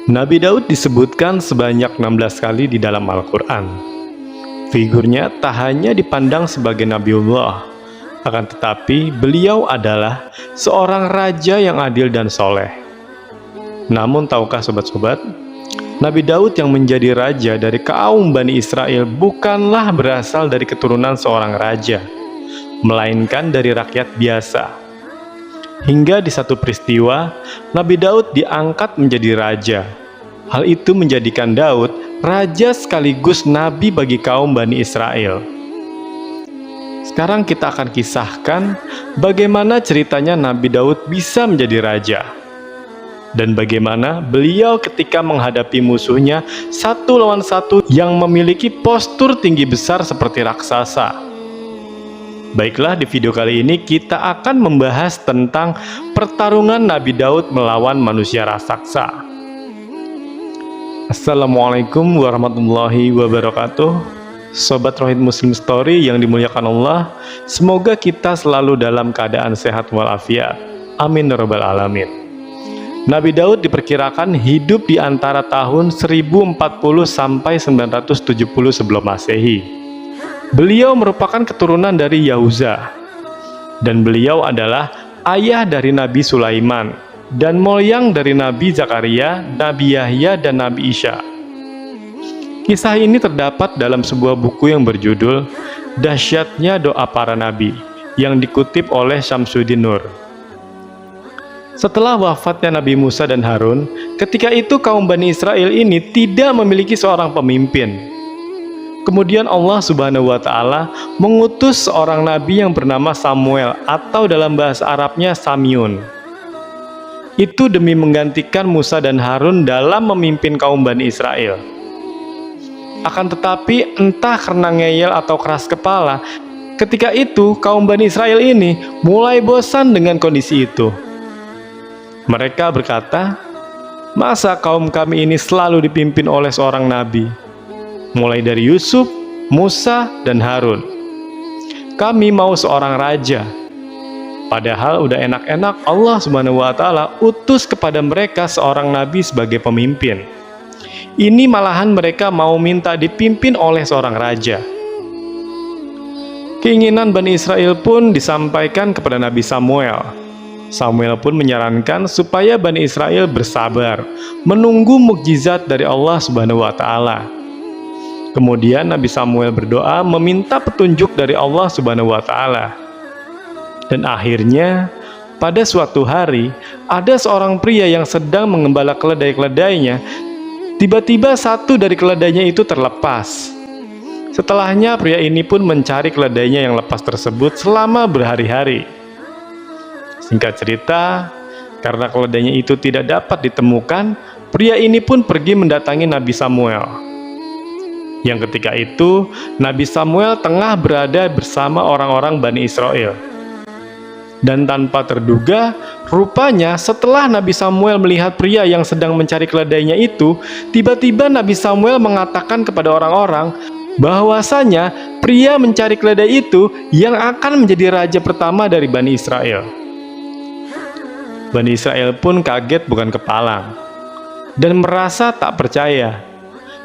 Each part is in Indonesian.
Nabi Daud disebutkan sebanyak 16 kali di dalam Al-Quran. Figurnya tak hanya dipandang sebagai Nabiullah, akan tetapi beliau adalah seorang raja yang adil dan soleh. Namun tahukah sobat-sobat, Nabi Daud yang menjadi raja dari kaum Bani Israel bukanlah berasal dari keturunan seorang raja, melainkan dari rakyat biasa. Hingga di satu peristiwa, Nabi Daud diangkat menjadi raja. Hal itu menjadikan Daud raja sekaligus nabi bagi kaum Bani Israel. Sekarang kita akan kisahkan bagaimana ceritanya Nabi Daud bisa menjadi raja, dan bagaimana beliau ketika menghadapi musuhnya satu lawan satu yang memiliki postur tinggi besar seperti raksasa. Baiklah, di video kali ini kita akan membahas tentang pertarungan Nabi Daud melawan manusia raksasa. Assalamualaikum warahmatullahi wabarakatuh. Sobat Rohid Muslim Story yang dimuliakan Allah, semoga kita selalu dalam keadaan sehat walafiat. Amin ya rabbal alamin. Nabi Daud diperkirakan hidup di antara tahun 1040 sampai 970 sebelum Masehi. Beliau merupakan keturunan dari Yahuza, dan beliau adalah ayah dari Nabi Sulaiman dan moyang dari Nabi Zakaria, Nabi Yahya, dan Nabi Isa. Kisah ini terdapat dalam sebuah buku yang berjudul Dahsyatnya Doa Para Nabi, yang dikutip oleh Syamsuddin Nur. Setelah wafatnya Nabi Musa dan Harun, ketika itu kaum Bani Israel ini tidak memiliki seorang pemimpin. Kemudian Allah Subhanahu wa Ta'ala mengutus seorang nabi yang bernama Samuel, atau dalam bahasa Arabnya Samyun. Itu demi menggantikan Musa dan Harun dalam memimpin kaum Bani Israel. Akan tetapi entah karena ngeyel atau keras kepala, ketika itu kaum Bani Israel ini mulai bosan dengan kondisi itu. Mereka berkata, "Masa kaum kami ini selalu dipimpin oleh seorang nabi? Mulai dari Yusuf, Musa, dan Harun. Kami mau seorang raja." Padahal udah enak-enak Allah Subhanahu wa Ta'ala utus kepada mereka seorang nabi sebagai pemimpin. Ini malahan mereka mau minta dipimpin oleh seorang raja. Keinginan Bani Israel pun disampaikan kepada Nabi Samuel. Samuel pun menyarankan supaya Bani Israel bersabar, menunggu mukjizat dari Allah Subhanahu wa Ta'ala. Kemudian Nabi Samuel berdoa meminta petunjuk dari Allah Subhanahu wa Ta'ala. Dan akhirnya pada suatu hari ada seorang pria yang sedang mengembala keledai-keledainya. Tiba-tiba satu dari keledainya itu terlepas. Setelahnya pria ini pun mencari keledainya yang lepas tersebut selama berhari-hari. Singkat cerita, karena keledainya itu tidak dapat ditemukan, pria ini pun pergi mendatangi Nabi Samuel. Yang ketika itu Nabi Samuel tengah berada bersama orang-orang Bani Israel. Dan tanpa terduga, rupanya setelah Nabi Samuel melihat pria yang sedang mencari keledainya itu, tiba-tiba Nabi Samuel mengatakan kepada orang-orang bahwasanya pria mencari keledai itu yang akan menjadi raja pertama dari Bani Israel. Bani Israel pun kaget bukan kepalang dan merasa tak percaya.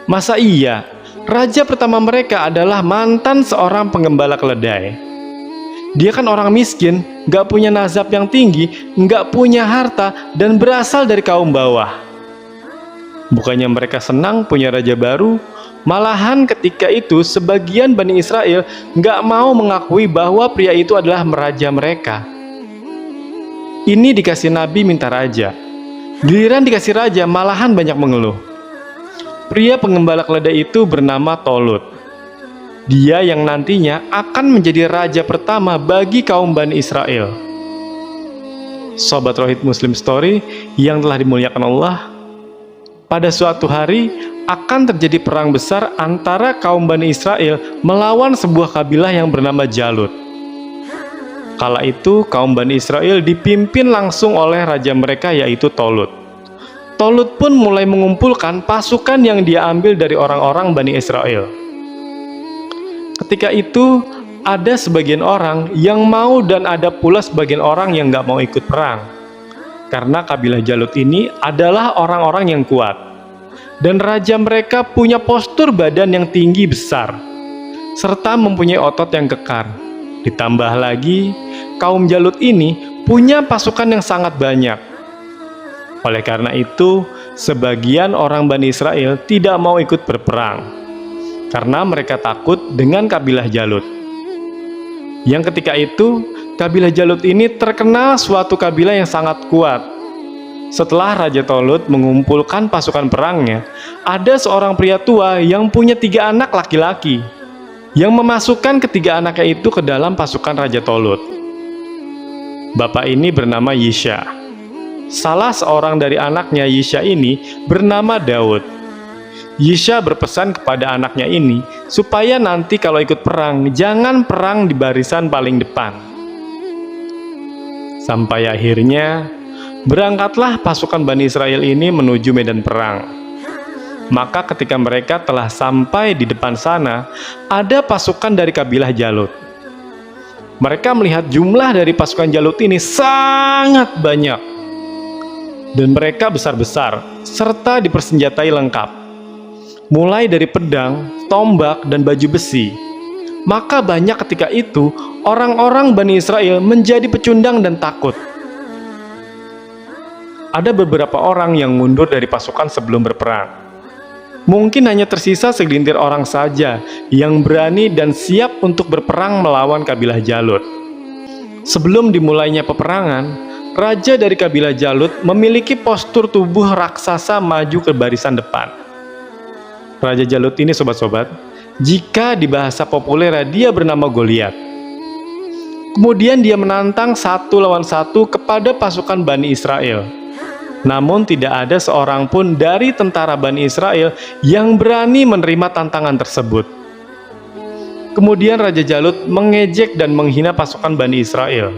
Masa iya raja pertama mereka adalah mantan seorang penggembala keledai? Dia kan orang miskin, gak punya nazab yang tinggi, gak punya harta, dan berasal dari kaum bawah. Bukannya mereka senang punya raja baru, malahan ketika itu sebagian Bani Israel gak mau mengakui bahwa pria itu adalah raja mereka. Ini dikasih nabi minta raja, giliran dikasih raja malahan banyak mengeluh. Pria penggembala keledai itu bernama Tolut. Dia yang nantinya akan menjadi raja pertama bagi kaum Bani Israel. Sobat Rohid Muslim Story yang telah dimuliakan Allah, pada suatu hari akan terjadi perang besar antara kaum Bani Israel melawan sebuah kabilah yang bernama Jalut. Kala itu kaum Bani Israel dipimpin langsung oleh raja mereka, yaitu Tolut. Tolut pun mulai mengumpulkan pasukan yang dia ambil dari orang-orang Bani Israel. Ketika itu ada sebagian orang yang mau dan ada pula sebagian orang yang gak mau ikut perang. Karena kabilah Jalut ini adalah orang-orang yang kuat. dan raja mereka punya postur badan yang tinggi besar, serta mempunyai otot yang kekar. Ditambah lagi, kaum Jalut ini punya pasukan yang sangat banyak. Oleh karena itu, sebagian orang Bani Israel tidak mau ikut berperang, karena mereka takut dengan kabilah Jalut. Yang ketika itu, kabilah Jalut ini terkenal suatu kabilah yang sangat kuat. Setelah Raja Tolut mengumpulkan pasukan perangnya, ada seorang pria tua yang punya 3 anak laki-laki, yang memasukkan ketiga anaknya itu ke dalam pasukan Raja Tolut. Bapak ini bernama Yisha. Salah seorang dari anaknya Yisha ini bernama Daud. Yisha berpesan kepada anaknya ini supaya nanti kalau ikut perang, jangan perang di barisan paling depan. Sampai akhirnya, berangkatlah pasukan Bani Israel ini menuju medan perang. Maka ketika mereka telah sampai di depan sana, ada pasukan dari kabilah Jalut. Mereka melihat jumlah dari pasukan Jalut ini sangat banyak, dan mereka besar-besar, serta dipersenjatai lengkap, mulai dari pedang, tombak, dan baju besi. Maka banyak ketika itu, orang-orang Bani Israel menjadi pecundang dan takut. Ada beberapa orang yang mundur dari pasukan sebelum berperang. Mungkin hanya tersisa segelintir orang saja yang berani dan siap untuk berperang melawan kabilah Jalut. Sebelum dimulainya peperangan, raja dari kabilah Jalut memiliki postur tubuh raksasa maju ke barisan depan. Raja Jalut ini, sobat-sobat, jika di bahasa populer dia bernama Goliat. Kemudian dia menantang 1 lawan 1 kepada pasukan Bani Israel. Namun tidak ada seorang pun dari tentara Bani Israel yang berani menerima tantangan tersebut. Kemudian Raja Jalut mengejek dan menghina pasukan Bani Israel.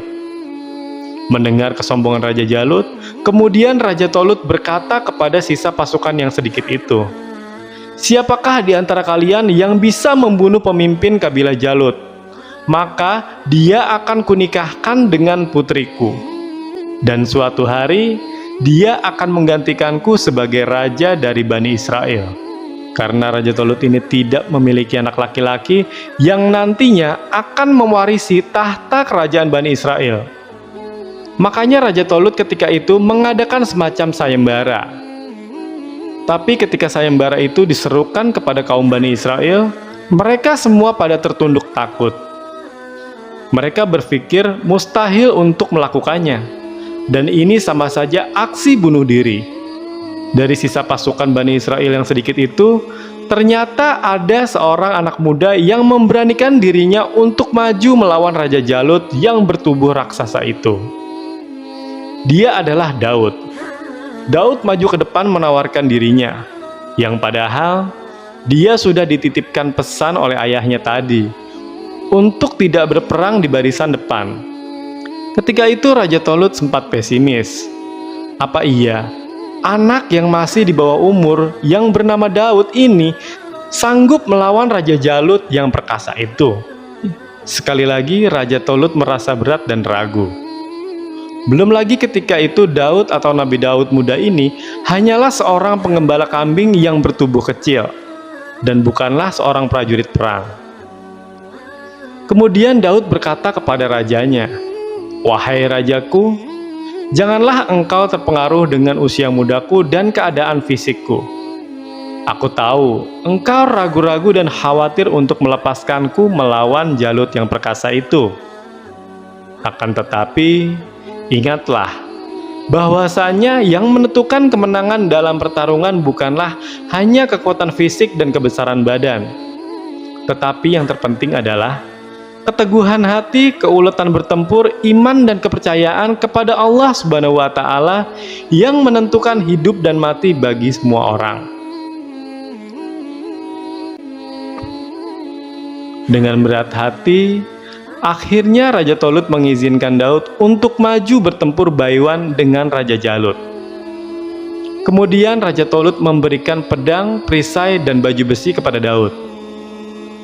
Mendengar kesombongan Raja Jalut, kemudian Raja Tolut berkata kepada sisa pasukan yang sedikit itu, "Siapakah di antara kalian yang bisa membunuh pemimpin kabilah Jalut? Maka dia akan kunikahkan dengan putriku. Dan suatu hari, dia akan menggantikanku sebagai raja dari Bani Israel." Karena Raja Tolut ini tidak memiliki anak laki-laki yang nantinya akan mewarisi tahta kerajaan Bani Israel. Makanya Raja Tolut ketika itu mengadakan semacam sayembara. Tapi ketika sayembara itu diserukan kepada kaum Bani Israel, mereka semua pada tertunduk takut. Mereka berpikir mustahil untuk melakukannya. Dan ini sama saja aksi bunuh diri. Dari sisa pasukan Bani Israel yang sedikit itu, ternyata ada seorang anak muda yang memberanikan dirinya untuk maju melawan Raja Jalut yang bertubuh raksasa itu. Dia adalah Daud. Daud maju ke depan menawarkan dirinya, yang padahal dia sudah dititipkan pesan oleh ayahnya tadi untuk tidak berperang di barisan depan. Ketika itu Raja Tolut sempat pesimis. Apa iya, anak yang masih di bawah umur yang bernama Daud ini sanggup melawan Raja Jalut yang perkasa itu? Sekali lagi Raja Tolut merasa berat dan ragu. Belum lagi ketika itu Daud atau Nabi Daud muda ini hanyalah seorang pengembala kambing yang bertubuh kecil, dan bukanlah seorang prajurit perang. Kemudian Daud berkata kepada rajanya, "Wahai rajaku, janganlah engkau terpengaruh dengan usia mudaku dan keadaan fisikku. Aku tahu engkau ragu-ragu dan khawatir untuk melepaskanku melawan Jalut yang perkasa itu. Akan tetapi, ingatlah bahwasanya yang menentukan kemenangan dalam pertarungan bukanlah hanya kekuatan fisik dan kebesaran badan, tetapi yang terpenting adalah keteguhan hati, keuletan bertempur, iman dan kepercayaan kepada Allah Subhanahu wa Ta'ala yang menentukan hidup dan mati bagi semua orang." Dengan berat hati, akhirnya Raja Tolut mengizinkan Daud untuk maju bertempur baiwan dengan Raja Jalut. Kemudian Raja Tolut memberikan pedang, perisai, dan baju besi kepada Daud.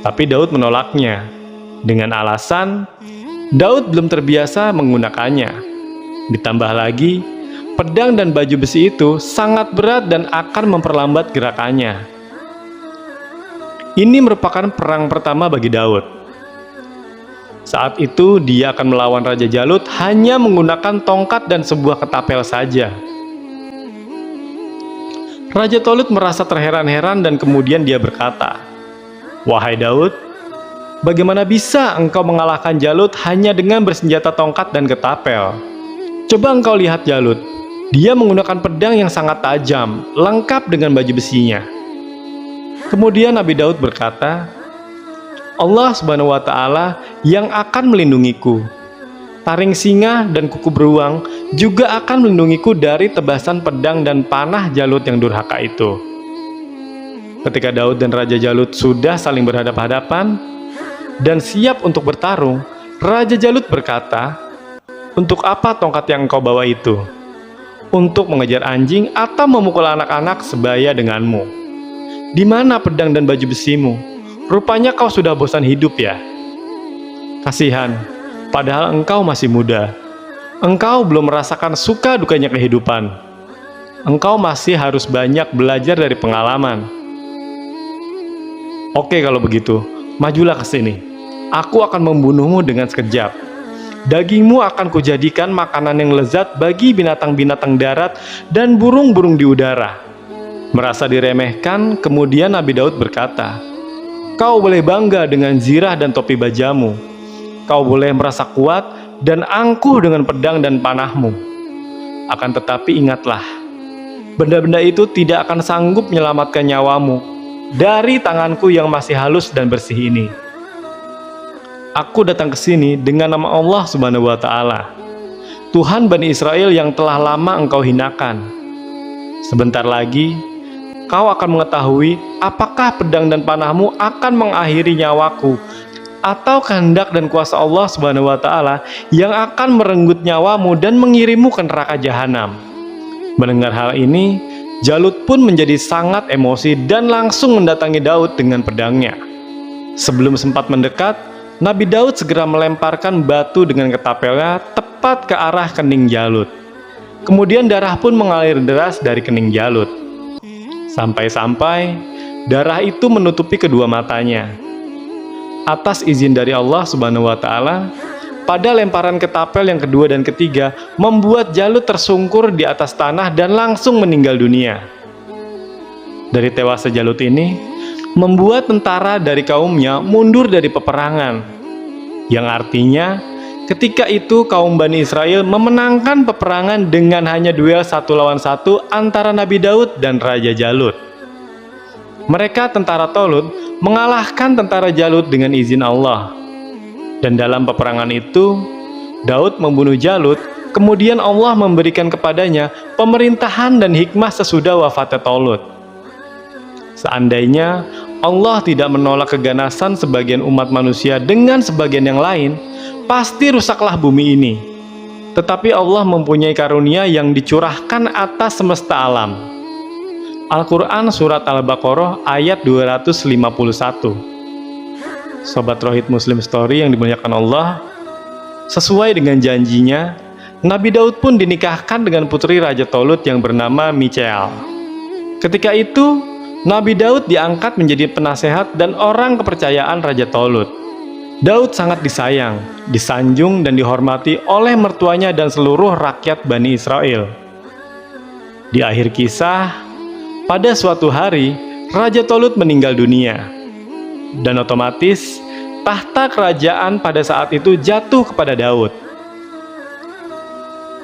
Tapi Daud menolaknya dengan alasan Daud belum terbiasa menggunakannya. Ditambah lagi, pedang dan baju besi itu sangat berat dan akan memperlambat gerakannya. Ini merupakan perang pertama bagi Daud. Saat itu dia akan melawan Raja Jalut hanya menggunakan tongkat dan sebuah ketapel saja. Raja Tolut merasa terheran-heran dan kemudian dia berkata, "Wahai Daud, bagaimana bisa engkau mengalahkan Jalut hanya dengan bersenjata tongkat dan ketapel? Coba engkau lihat Jalut, dia menggunakan pedang yang sangat tajam, lengkap dengan baju besinya." Kemudian Nabi Daud berkata, "Allah Subhanahu wa Ta'ala yang akan melindungiku. Taring singa dan kuku beruang juga akan melindungiku dari tebasan pedang dan panah Jalut yang durhaka itu." Ketika Daud dan Raja Jalut sudah saling berhadapan-hadapan dan siap untuk bertarung, Raja Jalut berkata, "Untuk apa tongkat yang engkau bawa itu? Untuk mengejar anjing atau memukul anak-anak sebaya denganmu? Di mana pedang dan baju besimu? Rupanya kau sudah bosan hidup ya? Kasihan, padahal engkau masih muda. Engkau belum merasakan suka dukanya kehidupan. Engkau masih harus banyak belajar dari pengalaman. Oke, kalau begitu, majulah ke sini. Aku akan membunuhmu dengan sekejap. Dagingmu akan kujadikan makanan yang lezat bagi binatang-binatang darat dan burung-burung di udara." Merasa diremehkan, kemudian Nabi Daud berkata, "Kau boleh bangga dengan zirah dan topi bajamu. Kau boleh merasa kuat dan angkuh dengan pedang dan panahmu. Akan tetapi ingatlah, benda-benda itu tidak akan sanggup menyelamatkan nyawamu dari tanganku yang masih halus dan bersih ini. Aku datang ke sini dengan nama Allah Subhanahu wa Ta'ala, Tuhan Bani Israel yang telah lama engkau hinakan. Sebentar lagi kau akan mengetahui apakah pedang dan panahmu akan mengakhiri nyawaku, atau kehendak dan kuasa Allah Subhanahu wa Ta'ala yang akan merenggut nyawamu dan mengirimmu ke neraka jahanam." Mendengar hal ini, Jalut pun menjadi sangat emosi dan langsung mendatangi Daud dengan pedangnya. Sebelum sempat mendekat, Nabi Daud segera melemparkan batu dengan ketapelnya tepat ke arah kening Jalut. Kemudian darah pun mengalir deras dari kening Jalut. Sampai-sampai darah itu menutupi kedua matanya. Atas izin dari Allah Subhanahu wa Ta'ala, pada lemparan ketapel yang kedua dan ketiga membuat Jalut tersungkur di atas tanah dan langsung meninggal dunia. Dari tewasnya Jalut ini membuat tentara dari kaumnya mundur dari peperangan, yang artinya ketika itu kaum Bani Israel memenangkan peperangan dengan hanya duel 1 lawan 1 antara Nabi Daud dan Raja Jalut. Mereka tentara Tolut mengalahkan tentara Jalut dengan izin Allah. Dan dalam peperangan itu, Daud membunuh Jalut, kemudian Allah memberikan kepadanya pemerintahan dan hikmah sesudah wafatnya Tolut. Seandainya Allah tidak menolak keganasan sebagian umat manusia dengan sebagian yang lain, pasti rusaklah bumi ini. Tetapi Allah mempunyai karunia yang dicurahkan atas semesta alam. Al-Quran Surat Al-Baqarah ayat 251. Sobat Rohid Muslim Story yang dimuliakan Allah, sesuai dengan janjinya, Nabi Daud pun dinikahkan dengan putri Raja Tolut yang bernama Michal. Ketika itu, Nabi Daud diangkat menjadi penasehat dan orang kepercayaan Raja Tolut. Daud sangat disayang, disanjung dan dihormati oleh mertuanya dan seluruh rakyat Bani Israel. Di akhir kisah, pada suatu hari, Raja Tolut meninggal dunia. Dan otomatis tahta kerajaan pada saat itu jatuh kepada Daud.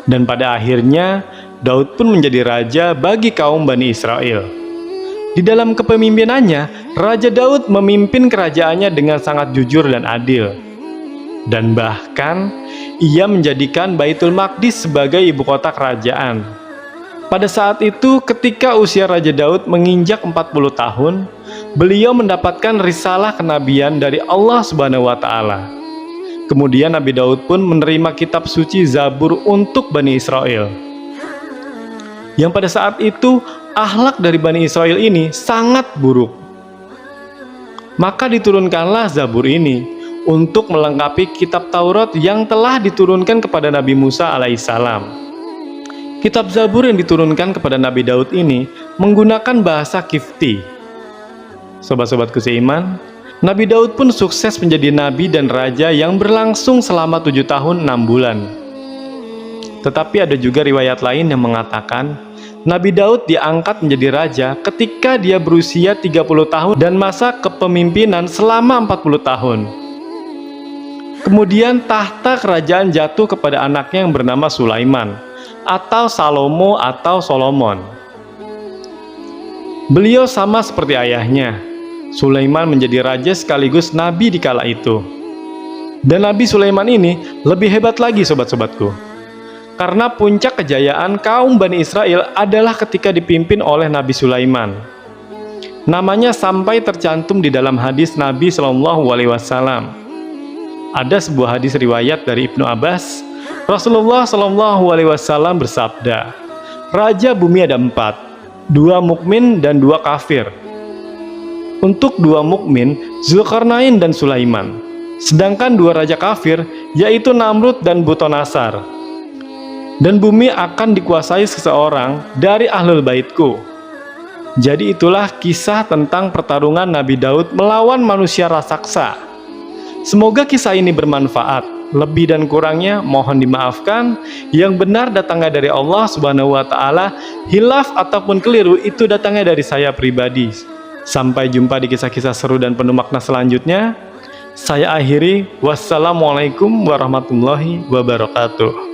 Dan pada akhirnya Daud pun menjadi raja bagi kaum Bani Israel. Di dalam kepemimpinannya, Raja Daud memimpin kerajaannya dengan sangat jujur dan adil. Dan bahkan ia menjadikan Baitul Maqdis sebagai ibu kota kerajaan. Pada saat itu, ketika usia Raja Daud menginjak 40 tahun, beliau mendapatkan risalah kenabian dari Allah Subhanahu wa Ta'ala. Kemudian Nabi Daud pun menerima kitab suci Zabur untuk Bani Israel. Yang pada saat itu, akhlak dari Bani Israel ini sangat buruk. Maka diturunkanlah Zabur ini untuk melengkapi kitab Taurat yang telah diturunkan kepada Nabi Musa alaihissalam. Kitab Zabur yang diturunkan kepada Nabi Daud ini menggunakan bahasa Kifti. Sobat-sobatku seiman, Nabi Daud pun sukses menjadi nabi dan raja yang berlangsung selama 7 tahun 6 bulan. Tetapi ada juga riwayat lain yang mengatakan Nabi Daud diangkat menjadi raja ketika dia berusia 30 tahun dan masa kepemimpinan selama 40 tahun. Kemudian tahta kerajaan jatuh kepada anaknya yang bernama Sulaiman atau Salomo atau Solomon. Beliau sama seperti ayahnya. Sulaiman menjadi raja sekaligus nabi di kala itu. Dan Nabi Sulaiman ini lebih hebat lagi sobat-sobatku. Karena puncak kejayaan kaum Bani Israel adalah ketika dipimpin oleh Nabi Sulaiman. Namanya sampai tercantum di dalam hadis Nabi SAW. Ada sebuah hadis riwayat dari Ibnu Abbas. Rasulullah SAW bersabda, "Raja bumi ada 4, 2 mukmin dan 2 kafir. Untuk 2 mukmin, Zulkarnain dan Sulaiman. Sedangkan 2 raja kafir, yaitu Namrud dan Butonasar. Dan bumi akan dikuasai seseorang dari ahlul baitku." Jadi itulah kisah tentang pertarungan Nabi Daud melawan manusia raksasa. Semoga kisah ini bermanfaat. Lebih dan kurangnya mohon dimaafkan. Yang benar datangnya dari Allah Subhanahu wa Ta'ala, hilaf ataupun keliru itu datangnya dari saya pribadi. Sampai jumpa di kisah-kisah seru dan penuh makna selanjutnya. Saya akhiri, wassalamualaikum warahmatullahi wabarakatuh.